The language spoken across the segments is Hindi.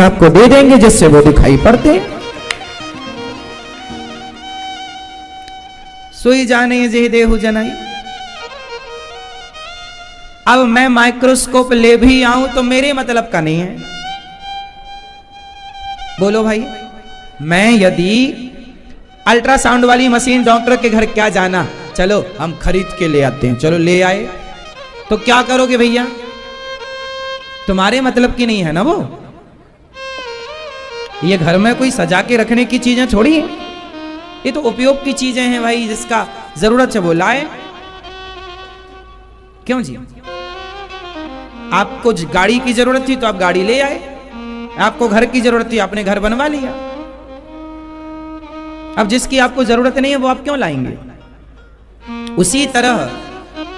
आपको दे देंगे जिससे वो दिखाई पड़ते। सोई जाने जे देहु जनाई। अब मैं माइक्रोस्कोप ले भी आऊं तो मेरे मतलब का नहीं है। बोलो भाई, मैं यदि अल्ट्रासाउंड वाली मशीन डॉक्टर के घर क्या जाना, चलो हम खरीद के ले आते हैं, चलो ले आए, तो क्या करोगे भैया? तुम्हारे मतलब की नहीं है ना वो। ये घर में कोई सजा के रखने की चीजें थोड़ी है, ये तो उपयोग की चीजें हैं भाई, जिसका जरूरत है वो लाए। क्यों जी? आपको गाड़ी की जरूरत थी तो आप गाड़ी ले आए, आपको घर की जरूरत थी आपने घर बनवा लिया। अब जिसकी आपको जरूरत नहीं है वो आप क्यों लाएंगे? उसी तरह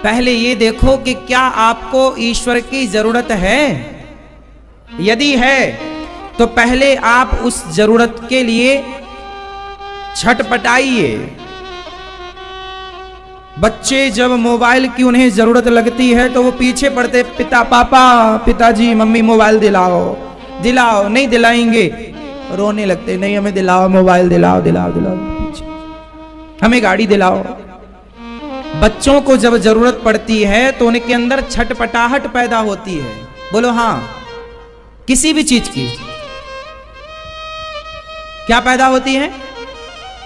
पहले ये देखो कि क्या आपको ईश्वर की जरूरत है। यदि है तो पहले आप उस जरूरत के लिए छटपटाइए। बच्चे जब मोबाइल की उन्हें जरूरत लगती है तो वो पीछे पड़ते, पिता पापा पिताजी मम्मी मोबाइल दिलाओ दिलाओ, नहीं दिलाएंगे रोने लगते, नहीं हमें दिलाओ मोबाइल, दिलाओ दिलाओ दिलाओ, पीछे हमें गाड़ी दिलाओ। बच्चों को जब जरूरत पड़ती है तो उनके अंदर छटपटाहट पैदा होती है। बोलो हाँ, किसी भी चीज की क्या पैदा होती है?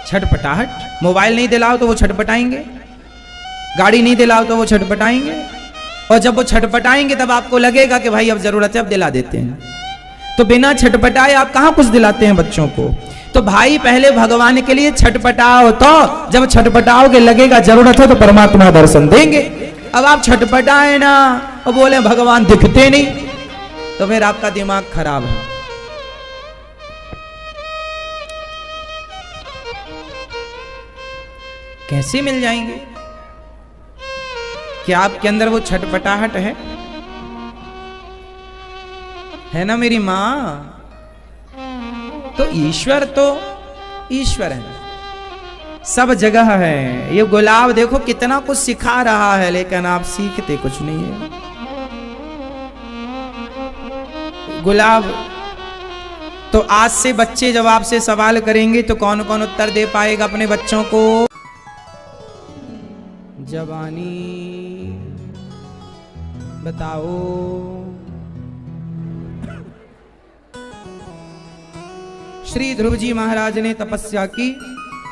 छटपटाहट। मोबाइल नहीं दिलाओ तो वो छटपटाएंगे, गाड़ी नहीं दिलाओ तो वो छटपटाएंगे, और जब वो छटपटाएंगे तब आपको लगेगा कि भाई अब जरूरत है अब दिला देते हैं। तो बिना छटपटाए आप कहां कुछ दिलाते हैं बच्चों को? तो भाई पहले भगवान के लिए छटपटाओ, तो जब छटपटाओगे लगेगा जरूरत है तो परमात्मा दर्शन देंगे। अब आप छटपटाए ना और बोले भगवान दिखते नहीं, तो फिर आपका दिमाग खराब है। कैसे मिल जाएंगे? क्या आपके अंदर वो छटपटाहट है ना मेरी मां? तो ईश्वर है, सब जगह है। ये गुलाब देखो कितना कुछ सिखा रहा है, लेकिन आप सीखते कुछ नहीं है। गुलाब तो आज से बच्चे जब आपसे सवाल करेंगे तो कौन कौन उत्तर दे पाएगा अपने बच्चों को? जवानी बताओ, श्री ध्रुव जी महाराज ने तपस्या की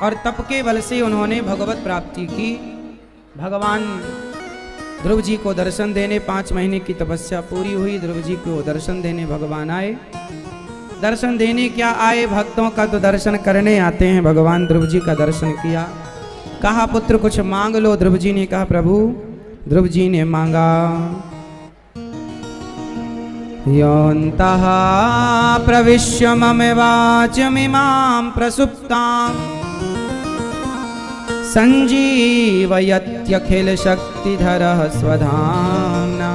और तप के बल से उन्होंने भगवत प्राप्ति की। भगवान ध्रुव जी को दर्शन देने 5 महीने की तपस्या पूरी हुई। ध्रुव जी को दर्शन देने भगवान आए। दर्शन देने क्या आए, भक्तों का तो दर्शन करने आते हैं। भगवान ध्रुव जी का दर्शन किया, कहा पुत्र कुछ मांग लो। ध्रुव जी ने कहा प्रभु। ध्रुव जी ने मांगा, योऽन्तः प्रविश्य मम वाचमिमां प्रसुप्तां संजीवयत्यखिल शक्तिधरः स्वधाम्ना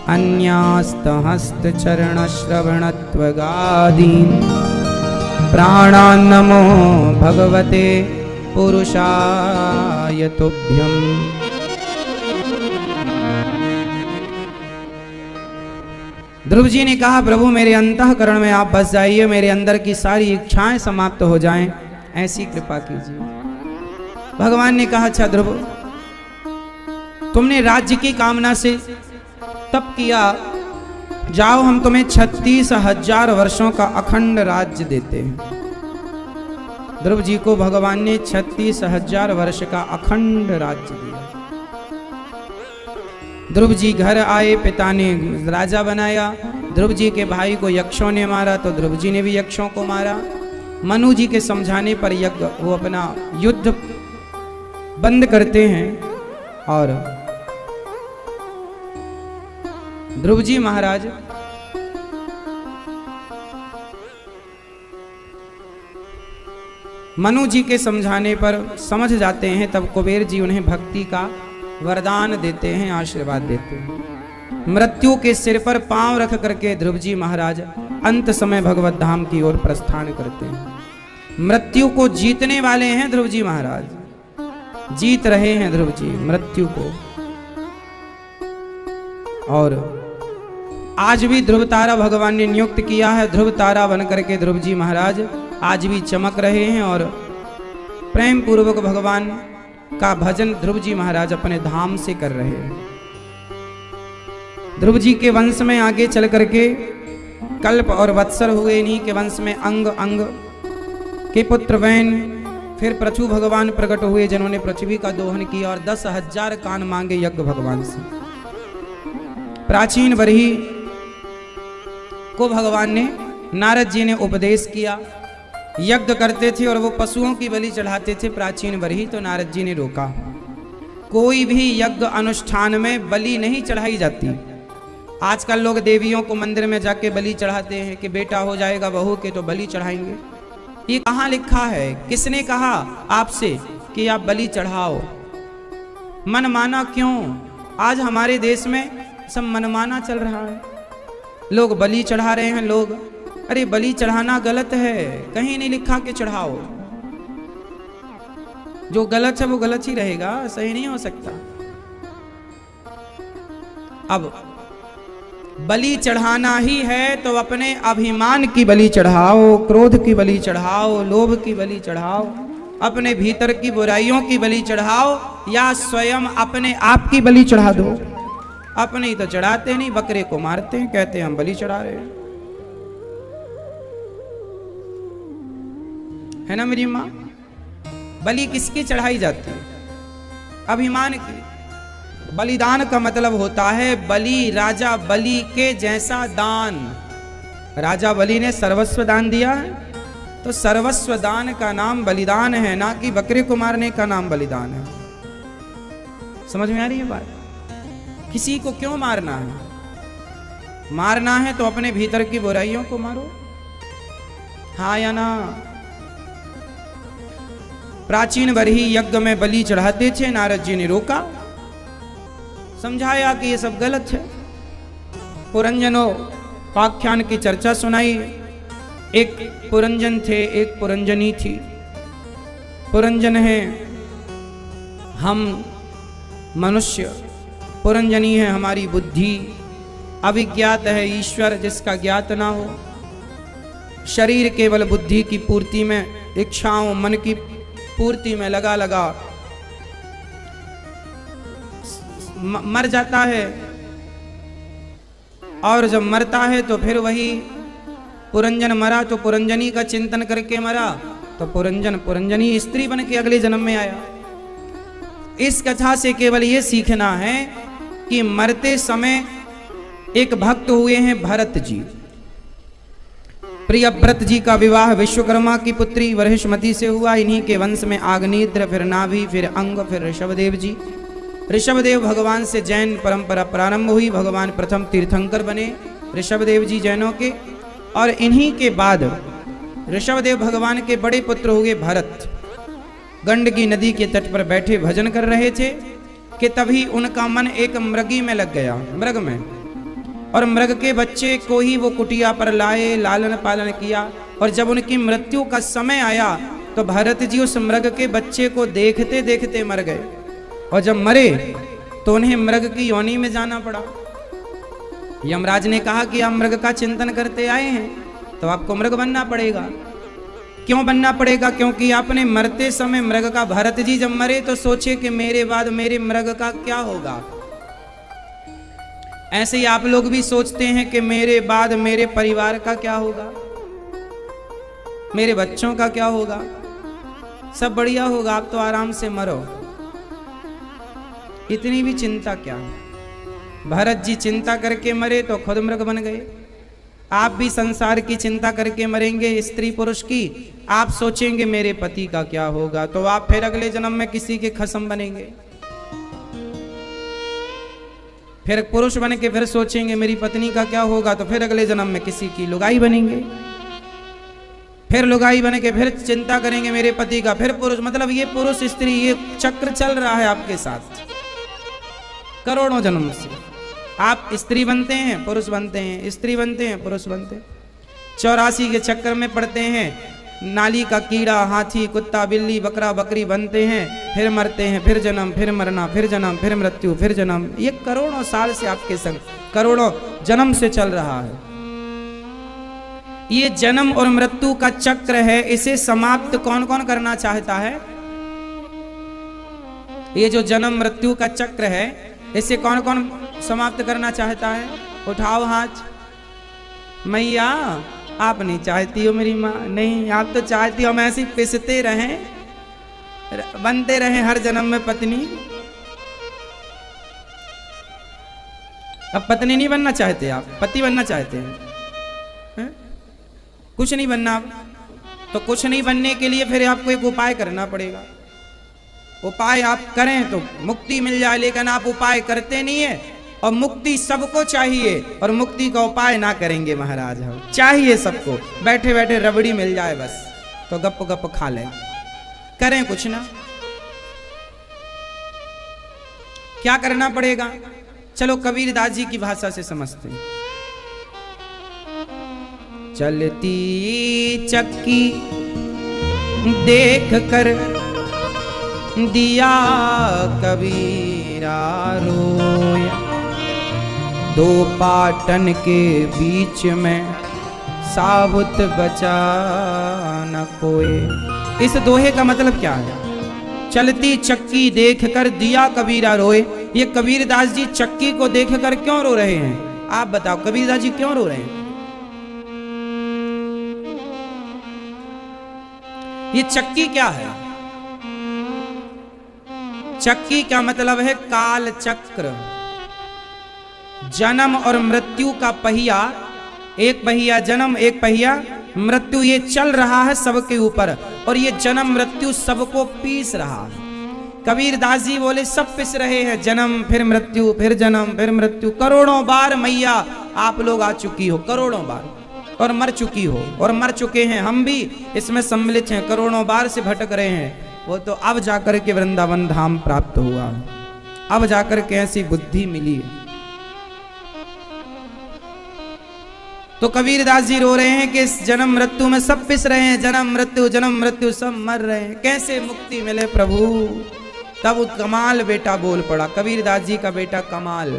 अन्यास्तहस्तचरणश्रवणत्वगादीन् प्राणान् नमो भगवते पुरुषाय तुभ्यम्। ध्रुव जी ने कहा प्रभु मेरे अंतःकरण में आप बस जाइए, मेरे अंदर की सारी इच्छाएं समाप्त हो जाएं, ऐसी कृपा कीजिए। भगवान ने कहा अच्छा ध्रुव, तुमने राज्य की कामना से तप किया, जाओ हम तुम्हें 36,000 वर्षों का अखंड राज्य देते हैं। ध्रुव जी को भगवान ने 36,000 वर्ष का अखंड राज्य दिया। ध्रुव जी घर आए, पिता ने राजा बनाया। ध्रुव जी के भाई को यक्षों ने मारा तो ध्रुव जी ने भी यक्षों को मारा। मनु जी के समझाने पर यज्ञ वो अपना युद्ध बंद करते हैं और ध्रुव जी महाराज मनु जी के समझाने पर समझ जाते हैं। तब कुबेर जी उन्हें भक्ति का वरदान देते हैं, आशीर्वाद देते हैं। मृत्यु के सिर पर पांव रख करके ध्रुव जी महाराज अंत समय भगवत धाम की ओर प्रस्थान करते हैं। मृत्यु को जीतने वाले हैं ध्रुव जी महाराज, जीत रहे हैं ध्रुव जी मृत्यु को। और आज भी ध्रुव तारा भगवान ने नियुक्त किया है, ध्रुव तारा बन करके ध्रुव जी महाराज आज भी चमक रहे हैं और प्रेम पूर्वक भगवान का भजन ध्रुव जी महाराज अपने धाम से कर रहे हैं। ध्रुव जी के वंश में आगे चल करके कल्प और वत्सर हुए, इन्हीं के वंश में अंग अंग के पुत्र वैन, फिर पृथु भगवान प्रकट हुए जिन्होंने पृथ्वी का दोहन किया और 10,000 कान मांगे यज्ञ भगवान से। प्राचीन बरही को भगवान ने नारद जी ने उपदेश किया, यज्ञ करते थे और वो पशुओं की बलि चढ़ाते थे प्राचीन बरही, तो नारद जी ने रोका कोई भी यज्ञ अनुष्ठान में बलि नहीं चढ़ाई जाती। आजकल लोग देवियों को मंदिर में जाके बलि चढ़ाते हैं कि बेटा हो जाएगा बहू के तो बलि चढ़ाएंगे। ये कहाँ लिखा है? किसने कहा आपसे कि आप बलि चढ़ाओ? मनमाना क्यों? आज हमारे देश में सब मनमाना चल रहा है, लोग बलि चढ़ा रहे हैं। लोग अरे बलि चढ़ाना गलत है, कहीं नहीं लिखा कि चढ़ाओ। जो गलत है वो गलत ही रहेगा, सही नहीं हो सकता। अब बलि चढ़ाना ही है तो अपने अभिमान की बलि चढ़ाओ, क्रोध की बलि चढ़ाओ, लोभ की बलि चढ़ाओ, अपने भीतर की बुराइयों की बलि चढ़ाओ, या स्वयं अपने आप की बलि चढ़ा दो। अपने ही तो चढ़ाते नहीं, बकरे को मारते हैं, कहते हैं हम बलि चढ़ा रहे हैं। है ना मेरी माँ? बलि किसकी चढ़ाई जाती है? अभिमान की। बलिदान का मतलब होता है बलि, राजा बलि के जैसा दान। राजा बलि ने सर्वस्व दान दिया है, तो सर्वस्व दान का नाम बलिदान है, ना कि बकरे को मारने का नाम बलिदान है। समझ में आ रही है बात? किसी को क्यों मारना है? मारना है तो अपने भीतर की बुराइयों को मारो, हाँ या ना? प्राचीन बरही यज्ञ में बलि चढ़ाते थे, नारद जी ने रोका, समझाया कि ये सब गलत है। पुरंजनो पाख्यान की चर्चा सुनाई। एक पुरंजन थे, एक पुरंजनी थी। पुरंजन है हम मनुष्य, पुरंजनी है हमारी बुद्धि। अविज्ञात है ईश्वर जिसका ज्ञात ना हो। शरीर केवल बुद्धि की पूर्ति में, इच्छाओं मन की पूर्ति में लगा लगा मर जाता है, और जब मरता है तो फिर वही पुरंजन मरा तो पुरंजनी का चिंतन करके मरा, तो पुरंजन पुरंजनी स्त्री बन के अगले जन्म में आया। इस कथा से केवल ये सीखना है कि मरते समय एक भक्त हुए हैं भरत जी। प्रियव्रत जी का विवाह विश्वकर्मा की पुत्री वरहिष्मति से हुआ। इन्हीं के वंश में आग्नेत्र, फिर नाभि, फिर अंग, फिर ऋषभदेव जी। ऋषभदेव भगवान से जैन परंपरा प्रारंभ हुई। भगवान प्रथम तीर्थंकर बने ऋषभदेव जी जैनों के, और इन्हीं के बाद ऋषभदेव भगवान के बड़े पुत्र हुए भरत। गंडकी नदी के तट पर बैठे भजन कर रहे थे कि तभी उनका मन एक मृगी में लग गया, मृग में, और मृग के बच्चे को ही वो कुटिया पर लाए, लालन पालन किया। और जब उनकी मृत्यु का समय आया तो भरत जी उस मृग के बच्चे को देखते देखते मर गए, और जब मरे तो उन्हें मृग की योनि में जाना पड़ा। यमराज ने कहा कि आप मृग का चिंतन करते आए हैं तो आपको मृग बनना पड़ेगा। क्यों बनना पड़ेगा? क्योंकि आपने मरते समय मृग का, भरत जी जब मरे तो सोचे कि मेरे बाद मेरे मृग का क्या होगा। ऐसे ही आप लोग भी सोचते हैं कि मेरे बाद मेरे परिवार का क्या होगा, मेरे बच्चों का क्या होगा। सब बढ़िया होगा, आप तो आराम से मरो, इतनी भी चिंता क्या है। भरत जी चिंता करके मरे तो खुद मृग बन गए। आप भी संसार की चिंता करके मरेंगे, स्त्री पुरुष की। आप सोचेंगे मेरे पति का क्या होगा, तो आप फिर अगले जन्म में किसी के खसम बनेंगे। फिर पुरुष बन के फिर सोचेंगे मेरी पत्नी का क्या होगा, तो फिर अगले जन्म में किसी की लुगाई बनेंगे। फिर लुगाई बन के फिर चिंता करेंगे मेरे पति का, फिर पुरुष। मतलब ये पुरुष स्त्री, ये चक्र चल रहा है आपके साथ करोड़ों जन्म से। आप स्त्री बनते हैं, पुरुष बनते हैं, स्त्री बनते हैं, पुरुष बनते हैं, 84 के चक्कर में पड़ते हैं। नाली का कीड़ा, हाथी, कुत्ता, बिल्ली, बकरा, बकरी बनते हैं, फिर मरते हैं, फिर जन्म, फिर मरना, फिर जन्म, फिर मृत्यु, फिर जन्म। ये करोड़ों साल से आपके संग, करोड़ों जन्म से चल रहा है। ये जन्म और मृत्यु का चक्र है, इसे समाप्त कौन कौन करना चाहता है? ये जो जन्म मृत्यु का चक्र है, इसे कौन कौन समाप्त करना चाहता है? उठाओ हाथ। मैया आप नहीं चाहती हो मेरी माँ? नहीं, आप तो चाहती हो हम ऐसे पिसते रहें, बनते रहें हर जन्म में पत्नी। अब पत्नी नहीं बनना चाहते आप, पति बनना चाहते हैं? कुछ नहीं बनना आप तो कुछ नहीं बनने के लिए फिर आपको एक उपाय करना पड़ेगा। उपाय आप करें तो मुक्ति मिल जाए, लेकिन आप उपाय करते नहीं है। और मुक्ति सबको चाहिए, और मुक्ति का उपाय ना करेंगे महाराज। हम चाहिए सबको, बैठे बैठे रबड़ी मिल जाए बस तो गप गप खा लें, करें कुछ ना। क्या करना पड़ेगा? चलो कबीरदास जी की भाषा से समझते हैं। चलती चक्की देख कर दिया कबीरा रोया, दो पाटन के बीच में साबुत बचा न कोई। इस दोहे का मतलब क्या है? चलती चक्की देख कर दिया कबीरा रोए। ये कबीरदास जी चक्की को देख कर क्यों रो रहे हैं? आप बताओ कबीरदास जी क्यों रो रहे हैं? ये चक्की क्या है? चक्की का मतलब है काल चक्र। जन्म और मृत्यु का पहिया, एक पहिया जन्म, एक पहिया मृत्यु, ये चल रहा है सबके ऊपर, और ये जन्म मृत्यु सबको पीस रहा है। कबीरदास जी बोले सब पिस रहे हैं, जन्म फिर मृत्यु, फिर जन्म फिर मृत्यु। करोड़ों बार मैया आप लोग आ चुकी हो, करोड़ों बार, और मर चुकी हो, और मर चुके हैं हम भी इसमें सम्मिलित हैं, करोड़ों बार से भटक रहे हैं। वो तो अब जाकर के वृंदावन धाम प्राप्त हुआ, अब जाकर के ऐसी बुद्धि मिली। तो कबीरदास जी रो रहे हैं कि इस जन्म मृत्यु में सब पिस रहे हैं, जन्म मृत्यु सब मर रहे हैं, कैसे मुक्ति मिले प्रभु? तब कमाल बेटा बोल पड़ा, कबीरदास जी का बेटा कमाल।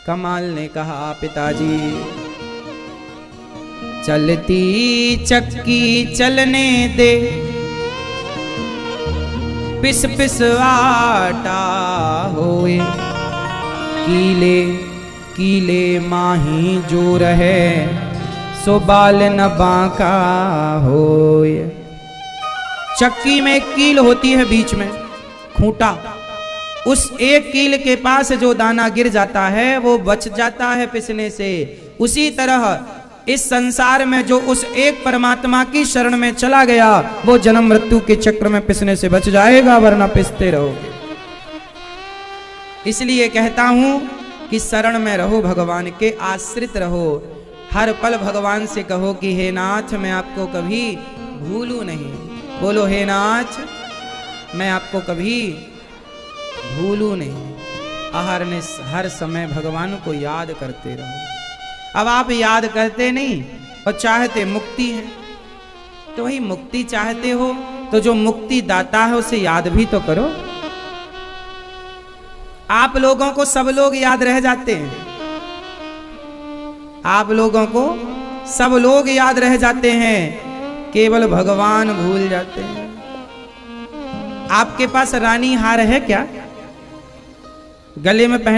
कमाल ने कहा पिताजी चलती चक्की चलने दे, पिस पिस आटा होए, कीले कीले माही जो रहे, सो बाल न बांका होए। चक्की में एक कील होती है बीच में, खूंटा, उस एक कील के पास जो दाना गिर जाता है वो बच जाता है पिसने से। उसी तरह इस संसार में जो उस एक परमात्मा की शरण में चला गया, वो जन्म मृत्यु के चक्र में पिसने से बच जाएगा, वरना पिसते रहोगे। इसलिए कहता हूं कि शरण में रहो, भगवान के आश्रित रहो, हर पल भगवान से कहो कि हे नाथ मैं आपको कभी भूलूं नहीं। बोलो हे नाथ मैं आपको कभी भूलूं नहीं। हर समय भगवान को याद करते रहो। अब आप याद करते नहीं और चाहते मुक्ति है, तो वही मुक्ति चाहते हो तो जो मुक्ति दाता है उसे याद भी तो करो। आप लोगों को सब लोग याद रह जाते हैं, आप लोगों को सब लोग याद रह जाते हैं, केवल भगवान भूल जाते हैं। आपके पास रानी हार है क्या? गले में पहन